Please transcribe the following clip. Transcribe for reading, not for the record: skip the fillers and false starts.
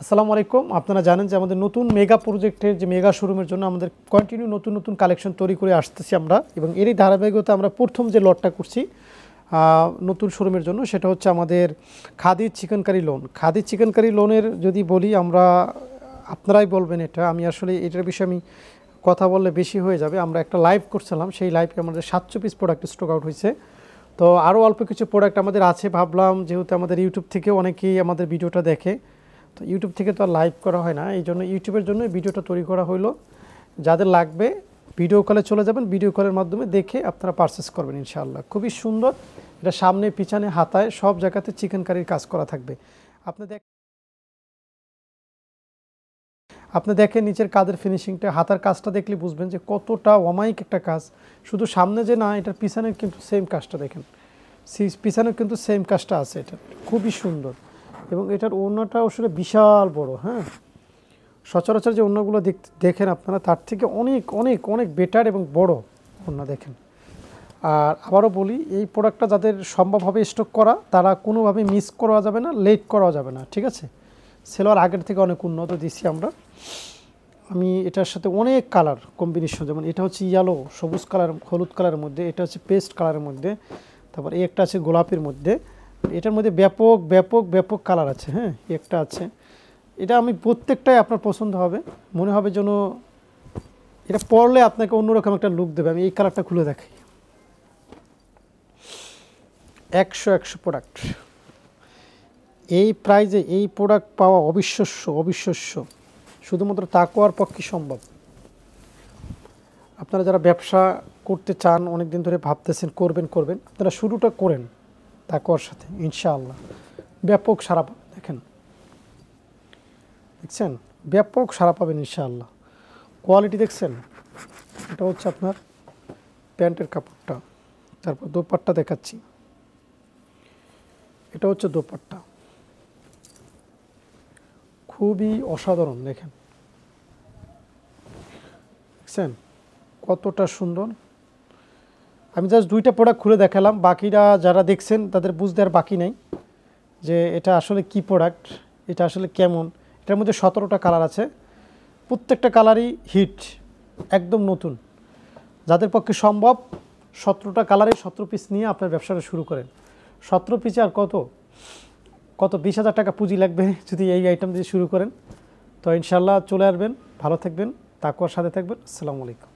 আসসালামু আলাইকুম। আপনারা জানেন যে আমাদের নতুন মেগা প্রজেক্টের যে মেগা শোরুমের জন্য আমাদের কন্টিনিউ নতুন নতুন কালেকশন তৈরি করে আসতেছি আমরা, এবং এরই ধারাবাহিকতা আমরা প্রথম যে লটটা করছি নতুন শোরুমের জন্য, সেটা হচ্ছে আমাদের খাদি চিকেন কারি লোন। খাদি চিকেন কারি লোনের যদি বলি আমরা, আপনারাই বলবেন এটা, আমি আসলে এটার বিষয়ে আমি কথা বললে বেশি হয়ে যাবে। আমরা একটা লাইভ করছিলাম, সেই লাইভে আমাদের 700 পিস প্রোডাক্ট স্টক আউট হয়েছে। তো আরও অল্প কিছু প্রোডাক্ট আমাদের আছে, ভাবলাম যেহেতু আমাদের ইউটিউব থেকে অনেকেই আমাদের ভিডিওটা দেখে, তো ইউটিউব থেকে তো আর লাইভ করা হয় না, এই জন্য ইউটিউবের জন্য ভিডিওটা তৈরি করা হলো। যাদের লাগবে ভিডিও কলে চলে যাবেন, ভিডিও কলের মাধ্যমে দেখে আপনারা পারচেস করবেন ইনশাআল্লাহ। খুবই সুন্দর, এটা সামনে পিছনে হাতায় সব জায়গাতে চিকেন কারির কাজ করা থাকবে। আপনি দেখেন নিচের কাজের ফিনিশিংটা, হাতার কাজটা দেখলে বুঝবেন যে কতটা অমায়িক একটা কাজ। শুধু সামনে যে না, এটার পিছনে কিন্তু সেম কাজটা দেখেন, পিছনে কিন্তু সেম কাজটা আছে। এটা খুবই সুন্দর, এবং এটার ওড়নাটা আসলে বিশাল বড়। হ্যাঁ, সচরাচর যে ওড়নাগুলো দেখেন আপনারা, তার থেকে অনেক অনেক অনেক বেটার এবং বড় ওড়না দেখেন। আর আবারও বলি, এই প্রোডাক্টটা যাদের সম্ভবভাবে স্টক করা, তারা কোনোভাবে মিস করা যাবে না, লেট করা যাবে না, ঠিক আছে। সেলোয়ার আগের থেকে অনেক উন্নত দিচ্ছি আমরা। আমি এটার সাথে অনেক কালার কম্বিনেশন, যেমন এটা হচ্ছে ইয়েলো সবুজ কালার হলুদ কালারের মধ্যে, এটা হচ্ছে পেস্ট কালারের মধ্যে, তারপর এই একটা আছে গোলাপের মধ্যে। এটার মধ্যে ব্যাপক ব্যাপক ব্যাপক কালার আছে। হ্যাঁ, একটা আছে, এটা আমি প্রত্যেকটাই আপনার পছন্দ হবে, মনে হবে যেন এটা পরলে আপনাকে অন্যরকম একটা লুক দেবে। আমি এই কালারটা খুলে দেখাই। 100 প্রোডাক্ট, এই প্রাইজে এই প্রোডাক্ট পাওয়া অবিশ্বাস্য অবিশ্বাস্য, শুধুমাত্র তাকওয়ার পক্ষে সম্ভব। আপনারা যারা ব্যবসা করতে চান, অনেক দিন ধরে ভাবতেছেন করবেন, আপনারা শুরুটা করেন তাকওয়ার সাথে, ইনশাআল্লাহ ব্যাপক সাড়া পাবেন। দেখছেন, ব্যাপক সাড়া পাবেন ইনশাআল্লাহ। কোয়ালিটি দেখছেন, এটা হচ্ছে আপনার প্যান্টের কাপড়টা, তারপর দোপাট্টা দেখাচ্ছি, এটা হচ্ছে দোপাট্টা, খুবই অসাধারণ। দেখেন, দেখছেন কতটা সুন্দর। আমি জাস্ট দুইটা প্রোডাক্ট খুলে দেখালাম, বাকিরা যারা দেখছেন তাদের বুঝতে আর বাকি নেই যে এটা আসলে কি প্রোডাক্ট, এটা আসলে কেমন। এটার মধ্যে 17টা কালার আছে, প্রত্যেকটা কালারই হিট, একদম নতুন। যাদের পক্ষে সম্ভব 17টা কালারে 17 পিস নিয়ে আপনার ব্যবসাটা শুরু করেন। 17 পিসে আর কত 20,000 টাকা পুঁজি লাগবে যদি এই আইটেম দিয়ে শুরু করেন। তো ইনশাল্লাহ চলে আসবেন, ভালো থাকবেন, তাকওয়ার সাথে থাকবেন। আসসালামু আলাইকুম।